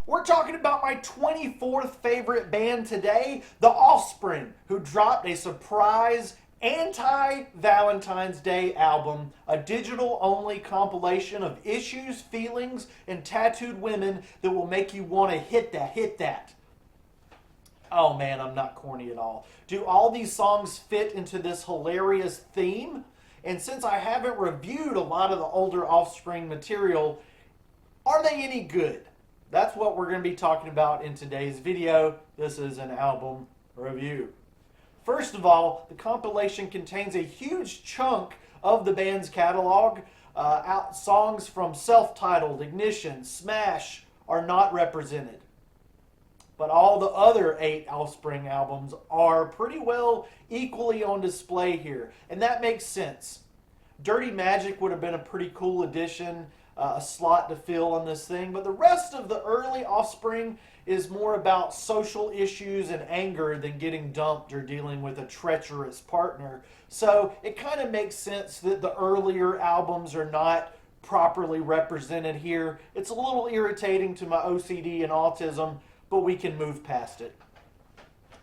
We're talking about my 24th favorite band today, The Offspring, who dropped a surprise Anti-Valentine's Day album, a digital-only compilation of issues, feelings, and tattooed women that will make you want to hit that. Oh man, I'm not corny at all. Do all these songs fit into this hilarious theme? And since I haven't reviewed a lot of the older Offspring material, are they any good? That's what we're going to be talking about in today's video. This is an album review. First of all, the compilation contains a huge chunk of the band's catalog. Songs from Self-Titled, Ignition, Smash are not represented. But all the other 8 Offspring albums are pretty well equally on display here. And that makes sense. Dirty Magic would have been a pretty cool addition, a slot to fill on this thing. But the rest of the early Offspring is more about social issues and anger than getting dumped or dealing with a treacherous partner. So it kind of makes sense that the earlier albums are not properly represented here. It's a little irritating to my OCD and autism, but we can move past it,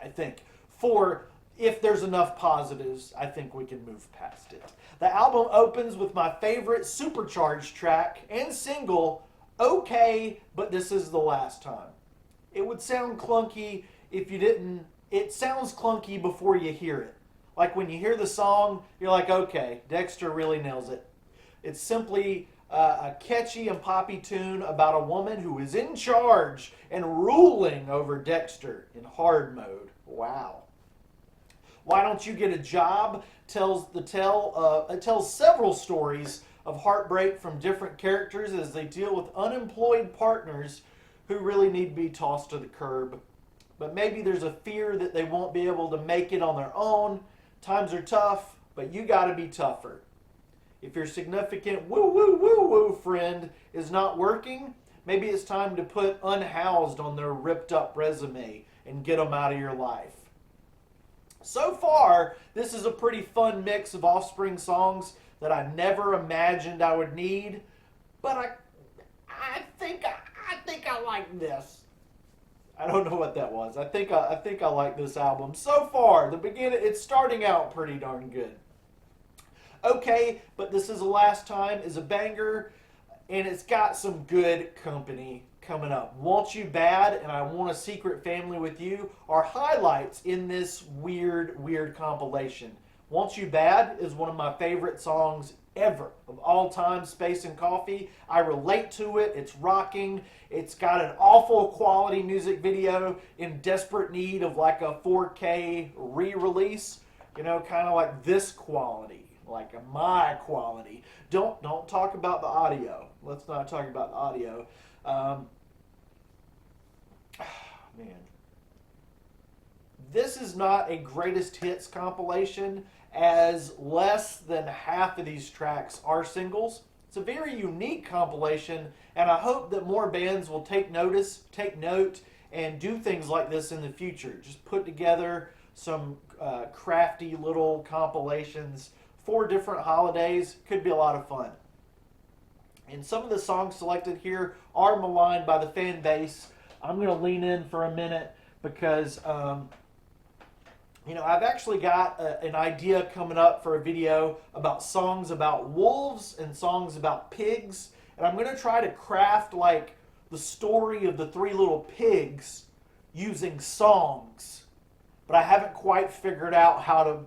I think. If there's enough positives, I think we can move past it. The album opens with my favorite Supercharged track and single, Okay, But This Is the Last Time. It would sound clunky if you didn't. It sounds clunky before you hear it. Like when you hear the song, you're like, okay, Dexter really nails it. It's simply a catchy and poppy tune about a woman who is in charge and ruling over Dexter in hard mode. Wow. Why Don't You Get a Job it tells several stories of heartbreak from different characters as they deal with unemployed partners who really need to be tossed to the curb. But maybe there's a fear that they won't be able to make it on their own. Times are tough, but you got to be tougher. If your significant woo friend is not working, maybe it's time to put unhoused on their ripped up resume and get them out of your life. So far, this is a pretty fun mix of Offspring songs that I never imagined I would need, but I think I like this. I don't know what that was. I think I like this album. So far, the beginning, it's starting out pretty darn good. Okay, But This Is the Last Time is a banger, and it's got some good company coming up. Want You Bad and I Want a Secret Family with You are highlights in this weird compilation. Want You Bad is one of my favorite songs ever of all time, Space and Coffee. I relate to it. It's rocking. It's got an awful quality music video in desperate need of like a 4K re-release. You know, kind of like this quality. Like my quality. Don't talk about the audio. Let's not talk about the audio. Man. This is not a greatest hits compilation, as less than half of these tracks are singles. It's a very unique compilation, and I hope that more bands will take note, and do things like this in the future. Just put together some crafty little compilations for different holidays. Could be a lot of fun. And some of the songs selected here are maligned by the fan base. I'm going to lean in for a minute because, I've actually got an idea coming up for a video about songs about wolves and songs about pigs. And I'm going to try to craft like the story of the 3 little pigs using songs. But I haven't quite figured out how to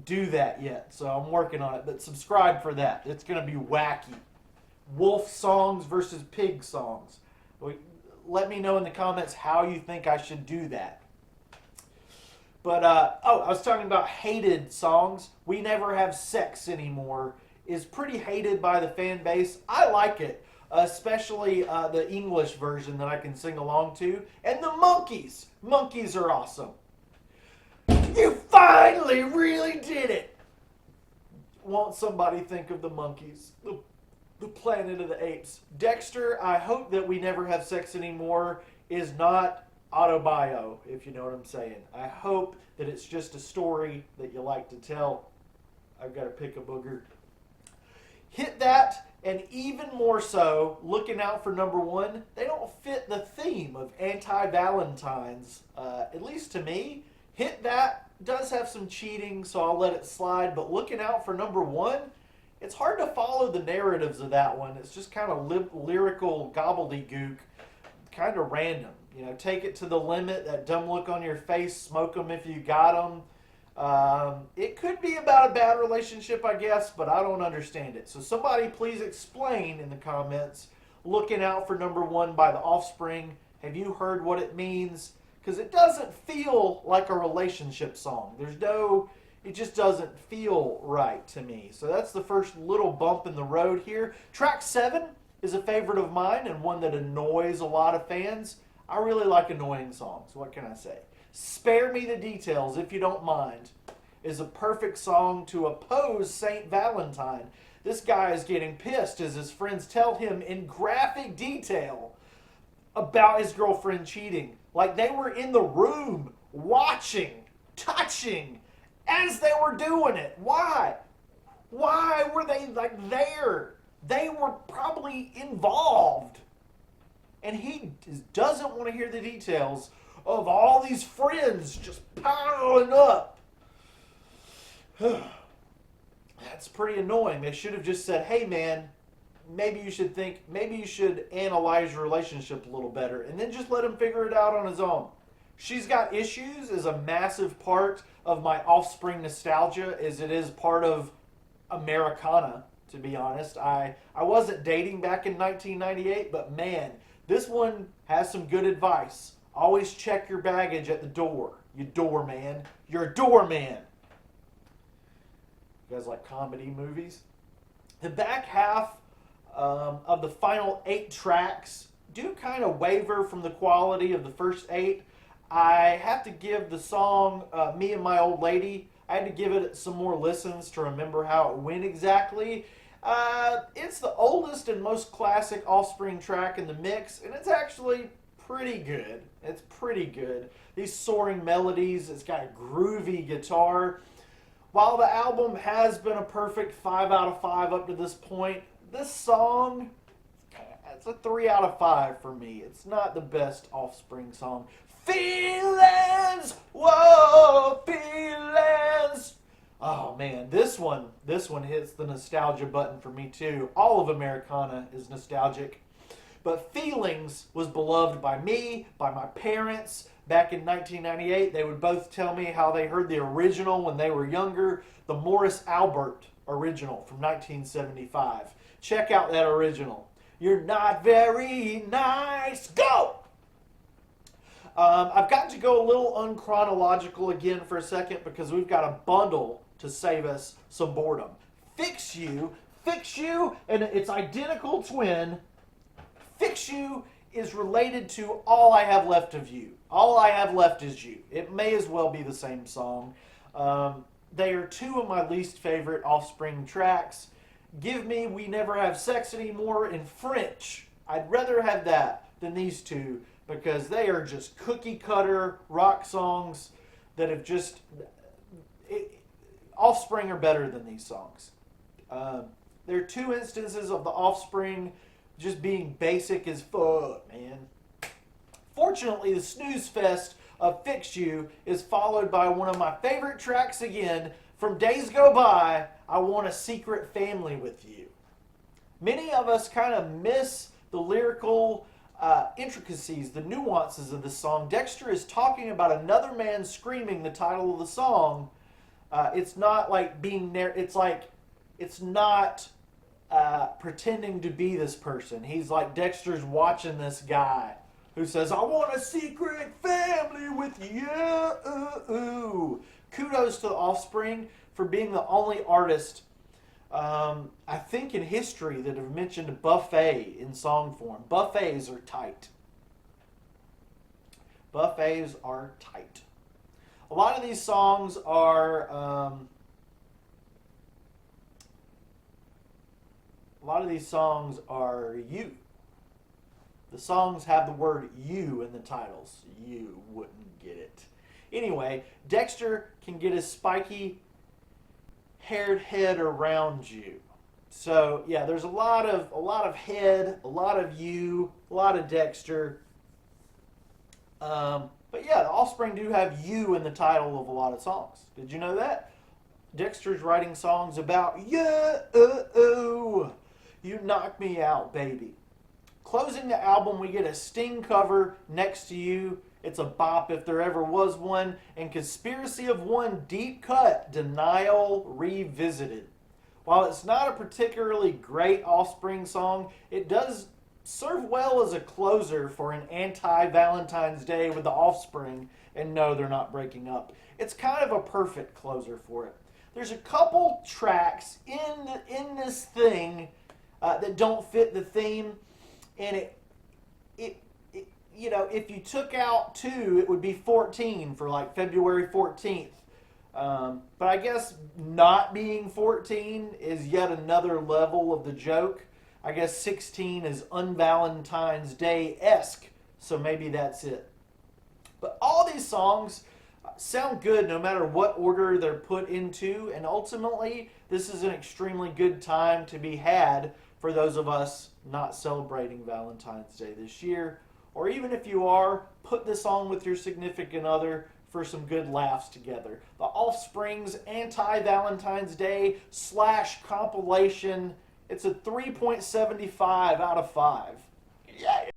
do that yet, so I'm working on it. But subscribe for that. It's going to be wacky. Wolf songs versus pig songs. Let me know in the comments how you think I should do that. But, I was talking about hated songs. We Never Have Sex Anymore is pretty hated by the fan base. I like it, especially the English version that I can sing along to. And the Monkees. Monkees are awesome. You finally really did it. Won't somebody think of the Monkees? The Planet of the Apes. Dexter, I hope that We Never Have Sex Anymore is not autobio, if you know what I'm saying. I hope that it's just a story that you like to tell. I've got to pick a booger. Hit That, and even more so, Looking Out for Number One, they don't fit the theme theme of Anti-Valentines, at least to me. Hit That does have some cheating, so I'll let it slide. But looking out for number one, it's hard to follow the narratives of that one. It's just kind of lyrical gobbledygook, kind of random. You know, take it to the limit, that dumb look on your face, smoke them if you got them. It could be about a bad relationship, I guess, but I don't understand it. So somebody please explain in the comments. Looking out for number one by the Offspring. Have you heard what it means? Because it doesn't feel like a relationship song. It just doesn't feel right to me. So that's the first little bump in the road here. Track 7 is a favorite of mine and one that annoys a lot of fans. I really like annoying songs. What can I say? Spare Me the Details, if you don't mind, is a perfect song to oppose Saint Valentine. This guy is getting pissed as his friends tell him in graphic detail about his girlfriend cheating. Like they were in the room, watching, touching, as they were doing it. Why? Why were they like there? They were probably involved. And he doesn't want to hear the details of all these friends just piling up. That's pretty annoying. They should have just said, hey man, maybe you should analyze your relationship a little better, and then just let him figure it out on his own. She's Got Issues is a massive part of my Offspring nostalgia, as it is part of Americana, to be honest. I wasn't dating back in 1998, but man, this one has some good advice. Always check your baggage at the door. You doorman. You're a doorman. You guys like comedy movies? The back half of the final 8 tracks do kind of waver from the quality of the first 8. I have to give the song Me and My Old Lady, I had to give it some more listens to remember how it went exactly. It's the oldest and most classic Offspring track in the mix, and it's actually pretty good. It's pretty good. These soaring melodies, it's got a groovy guitar. While the album has been a perfect 5 out of 5 up to this point, this song, it's a 3 out of 5 for me. It's not the best Offspring song. Feelings! Whoa, feelings! Oh man, this one hits the nostalgia button for me too. All of Americana is nostalgic. But Feelings was beloved by me, by my parents. Back in 1998, they would both tell me how they heard the original when they were younger, the Morris Albert original from 1975. Check out that original. You're not very nice. Go! I've got to go a little unchronological again for a second because we've got a bundle to save us some boredom. Fix You, and its identical twin, Fix You, is related to All I Have Left of You. All I Have Left Is You. It may as well be the same song. They are 2 of my least favorite Offspring tracks. Give me We Never Have Sex Anymore in French. I'd rather have that than these 2 because they are just cookie cutter rock songs that have just... Offspring are better than these songs. There are 2 instances of the Offspring just being basic as fuck, man. Fortunately, the snooze fest of Fix You is followed by one of my favorite tracks again from Days Go By, I Want a Secret Family With You. Many of us kind of miss the lyrical intricacies, the nuances of this song. Dexter is talking about another man screaming the title of the song. It's not like being there. It's like, it's not pretending to be this person. He's like, Dexter's watching this guy who says, I want a secret family with you. Kudos to the Offspring for being the only artist, I think in history, that have mentioned buffet in song form. Buffets are tight. Buffets are tight. A lot of these songs are... you. The songs have the word you in the titles. You wouldn't get it. Anyway, Dexter can get his spiky haired head around you. So yeah, there's a lot of head, a lot of you, a lot of Dexter. But yeah, the Offspring do have "you" in the title of a lot of songs. Did you know that? Dexter's writing songs about you. You knock me out, baby. Closing the album, we get a Sting cover, Next to You. It's a bop if there ever was one. And Conspiracy of One, deep cut, Denial Revisited. While it's not a particularly great Offspring song, it does serve well as a closer for an anti-Valentine's Day with the Offspring. And no, they're not breaking up. It's kind of a perfect closer for it. There's a couple tracks in this thing that don't fit the theme, and it you know, if you took out 2, it would be 14 for like February 14th. But I guess not being 14 is yet another level of the joke. I guess 16 is un-Valentine's Day-esque, so maybe that's it. But all these songs sound good no matter what order they're put into, and ultimately this is an extremely good time to be had for those of us not celebrating Valentine's Day this year. Or even if you are, put this on with your significant other for some good laughs together. The Offspring's Anti-Valentine's Day / compilation. It's a 3.75 out of 5. Yeah.